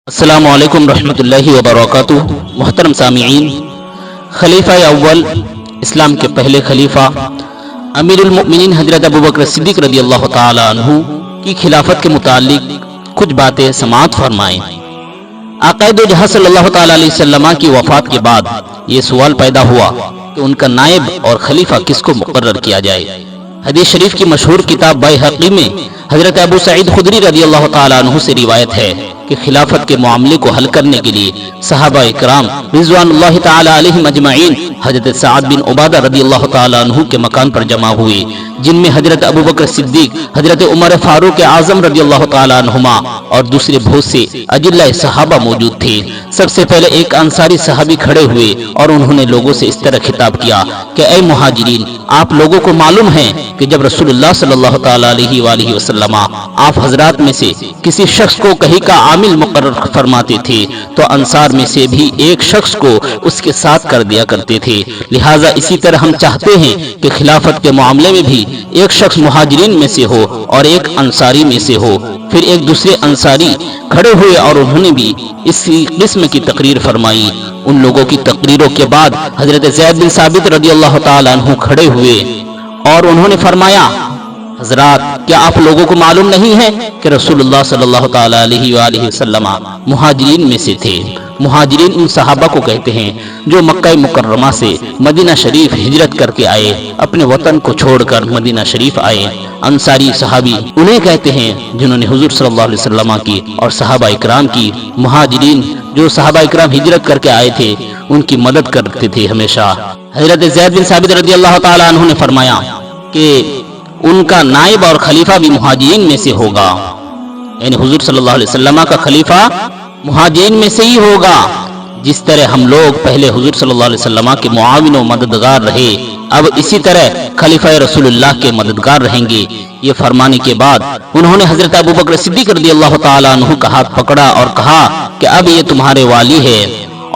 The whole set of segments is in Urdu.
السلام علیکم رحمۃ اللہ وبرکاتہ۔ محترم سامعین، خلیفہ اول اسلام کے پہلے خلیفہ امیر المؤمنین حضرت ابوبکر صدیق رضی اللہ تعالی عنہ کی خلافت کے متعلق کچھ باتیں سماعت فرمائیں۔ آقا دو جہاں صلی اللہ تعالی علیہ وسلم کی وفات کے بعد یہ سوال پیدا ہوا کہ ان کا نائب اور خلیفہ کس کو مقرر کیا جائے۔ حدیث شریف کی مشہور کتاب بیہقی میں حضرت ابو سعید خدری رضی اللہ تعالی عنہ سے روایت ہے کہ خلافت کے معاملے کو حل کرنے کے لیے صحابہ اکرام رضوان اللہ تعالی علیہم اجمعین حضرت سعد بن عبادہ رضی اللہ تعالی عنہ کے مکان پر جمع ہوئے، جن میں حضرت ابوبکر صدیق، حضرت عمر فاروق اعظم رضی اللہ تعالی عنہما اور دوسرے بہت سے اجلاء صحابہ موجود تھے۔ سب سے پہلے ایک انصاری صحابی کھڑے ہوئے اور انہوں نے لوگوں سے اس طرح خطاب کیا کہ اے مہاجرین، آپ لوگوں کو معلوم ہے کہ جب رسول اللہ صلی اللہ تعالی علیہ وآلہ وسلم آپ حضرات میں سے کسی شخص کو کہیں کا عامل مقرر فرماتے تھے تو انصار میں سے بھی ایک شخص کو اس کے ساتھ کر دیا کرتے تھے، لہٰذا اسی طرح ہم چاہتے ہیں کہ خلافت کے معاملے میں بھی ایک شخص مہاجرین میں سے ہو اور ایک انصاری میں سے ہو۔ پھر ایک دوسرے انصاری کھڑے ہوئے اور انہوں نے بھی اسی قسم کی تقریر فرمائی۔ ان لوگوں کی تقریروں کے بعد حضرت زید بن ثابت رضی اللہ تعالی عنہ کھڑے ہوئے اور انہوں نے فرمایا، حضرات، کیا آپ لوگوں کو معلوم نہیں ہے کہ رسول اللہ صلی اللہ تعالی علیہ وآلہ وسلم مہاجرین میں سے تھے؟ مہاجرین ان صحابہ کو کہتے ہیں جو مکہ مکرمہ سے مدینہ شریف ہجرت کر کے آئے، اپنے وطن کو چھوڑ کر مدینہ شریف آئے۔ انصاری صحابی انہیں کہتے ہیں جنہوں نے حضور صلی اللہ علیہ وسلم کی اور صحابہ اکرام کی، مہاجرین جو صحابہ اکرام ہجرت کر کے آئے تھے ان کی مدد کرتے تھے ہمیشہ۔ حضرت زید بن ثابت رضی اللہ تعالی عنہ نے فرمایا کہ ان کا نائب اور خلیفہ بھی مہاجرین میں سے ہوگا، یعنی حضور صلی اللہ علیہ وسلم کا خلیفہ مہاجرین میں سے ہی ہوگا۔ جس طرح ہم لوگ پہلے حضور صلی اللہ علیہ وسلم کے معاون و مددگار رہے، اب اسی طرح خلیفہ رسول اللہ کے مددگار رہیں گے۔ یہ فرمانے کے بعد انہوں نے حضرت ابوبکر صدیق رضی اللہ تعالی عنہ کا ہاتھ پکڑا اور کہا کہ اب یہ تمہارے والی ہے،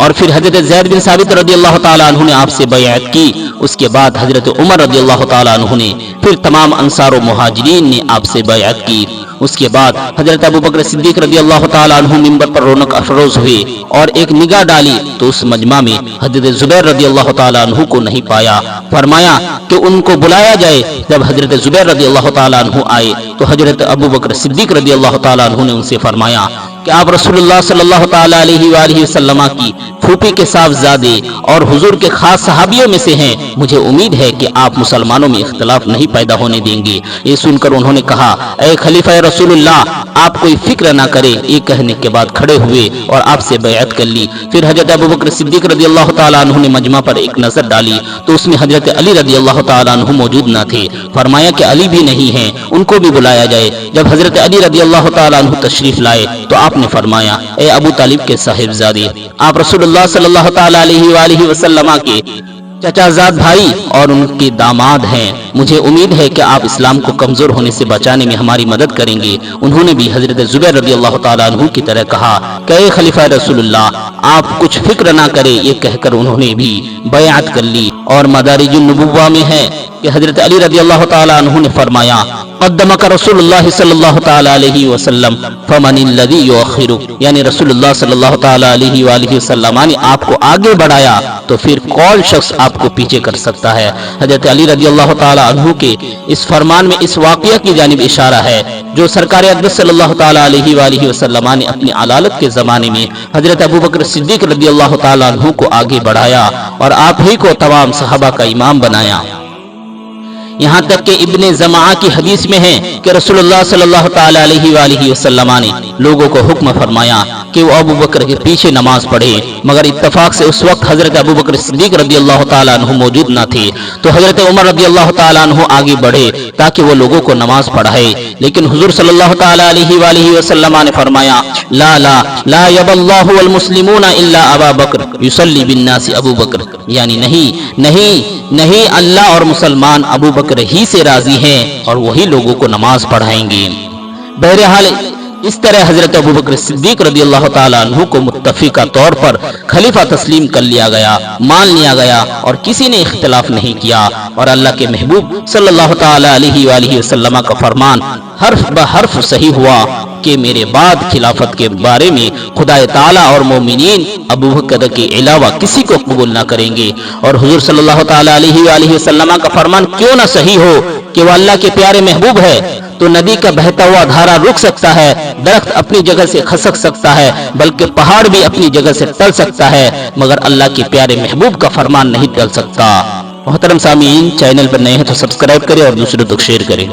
اور پھر حضرت زید بن ثابت رضی اللہ تعالی عنہ نے آپ سے بیعت کی۔ اس کے بعد حضرت عمر رضی اللہ تعالی عنہ نے، پھر تمام انصار و مہاجرین نے آپ سے بیعت کی۔ اس کے بعد حضرت ابوبکر صدیق رضی اللہ تعالی عنہ منبر پر رونق افروز ہوئے اور ایک نگاہ ڈالی تو اس مجمع میں حضرت زبیر رضی اللہ تعالی عنہ کو نہیں پایا۔ فرمایا کہ ان کو بلایا جائے۔ جب حضرت زبیر رضی اللہ تعالی عنہ آئے تو حضرت ابوبکر صدیق رضی اللہ تعالی عنہ نے ان سے فرمایا کہ آپ رسول اللہ صلی اللہ تعالی علیہ وآلہ وسلم کی پھوپھی کے صاحبزادے اور حضور کے خاص صحابیوں میں سے ہیں، مجھے امید ہے کہ آپ مسلمانوں میں اختلاف نہیں پیدا ہونے دیں گے۔ یہ سن کر انہوں نے کہا، اے خلیفہ رسول اللہ، آپ کوئی فکر نہ کریں۔ یہ کہنے کے بعد کھڑے ہوئے اور آپ سے بیعت کر لی۔ پھر حضرت ابوبکر صدیق رضی اللہ تعالی عنہ نے مجمع پر ایک نظر ڈالی تو اس میں حضرت علی رضی اللہ تعالی عنہ موجود نہ تھے۔ فرمایا کہ علی بھی نہیں ہیں، ان کو بھی بلایا جائے۔ جب حضرت علی رضی اللہ تعالی عنہ تشریف لائے تو آپ نے فرمایا، اے ابو طالب کے صاحبزادے، آپ رسول اللہ صلی اللہ تعالی علیہ وآلہ وسلم کے چچا زاد بھائی اور ان کے داماد ہیں، مجھے امید ہے کہ آپ اسلام کو کمزور ہونے سے بچانے میں ہماری مدد کریں گے۔ انہوں نے بھی حضرت زبیر رضی اللہ تعالی عنہ کی طرح کہا کہ اے خلیفہ رسول اللہ، آپ کچھ فکر نہ کریں۔ یہ کہہ کر انہوں نے بھی بیعت کر لی۔ اور مدارج النبوہ میں ہے کہ حضرت علی رضی اللہ تعالی عنہ نے فرمایا، قدمک رسول اللہ صلی اللہ تعالی علیہ وسلم فمن الذی یؤخرک، یعنی رسول اللہ صلی اللہ تعالی علیہ وآلہ وسلم نے آپ کو آگے بڑھایا تو پھر کون شخص آپ کو پیچھے کر سکتا ہے۔ حضرت علی رضی اللہ تعالی عنہ کے اس فرمان میں اس واقعہ کی جانب اشارہ ہے جو سرکار اقدس صلی اللہ تعالی علیہ وآلہ وسلم نے اپنی علالت کے زمانے میں حضرت ابوبکر صدیق رضی اللہ تعالی عنہ کو آگے بڑھایا اور آپ ہی کو تمام صحابہ کا امام بنایا۔ یہاں تک کہ ابن زمعہ کی حدیث میں ہے کہ رسول اللہ صلی اللہ تعالی علیہ وآلہ وسلم نے لوگوں کو حکم فرمایا کہ وہ ابو بکر کے پیچھے نماز پڑھے، مگر اتفاق سے اس وقت حضرت ابو بکر صدیق رضی اللہ تعالی عنہ موجود نہ تھے، تو حضرت عمر رضی اللہ تعالی عنہ آگے بڑھے تاکہ وہ لوگوں کو نماز پڑھائے۔ لیکن حضور صلی اللہ تعالی علیہ وآلہ وسلم نے فرمایا، لا لا لا یب اللہ والمسلمون الا ابا بکر یصلی بالناس ابو بکر، یعنی نہیں اللہ اور مسلمان ابو بکر ہی سے راضی ہیں اور وہی لوگوں کو نماز پڑھائیں گے۔ بہرحال اس طرح حضرت ابوبکر صدیق رضی اللہ تعالیٰ عنہ کو متفقہ طور پر خلیفہ تسلیم کر لیا گیا، مان لیا گیا، اور کسی نے اختلاف نہیں کیا، اور اللہ کے محبوب صلی اللہ تعالیٰ علیہ وآلہ وسلم کا فرمان حرف بحرف صحیح ہوا کہ میرے بعد خلافت کے بارے میں خدا تعالیٰ اور مومنین ابوبکر کے علاوہ کسی کو قبول نہ کریں گے۔ اور حضور صلی اللہ تعالیٰ علیہ وآلہ وسلم کا فرمان کیوں نہ صحیح ہو کہ وہ اللہ کے پیارے محبوب ہے، تو ندی کا بہتا ہوا دھارا رک سکتا ہے، درخت اپنی جگہ سے کھسک سکتا ہے، بلکہ پہاڑ بھی اپنی جگہ سے ٹل سکتا ہے، مگر اللہ کے پیارے محبوب کا فرمان نہیں ٹل سکتا۔ محترم سامعین، چینل پر نئے ہیں تو سبسکرائب کریں اور دوسروں تک شیئر کریں۔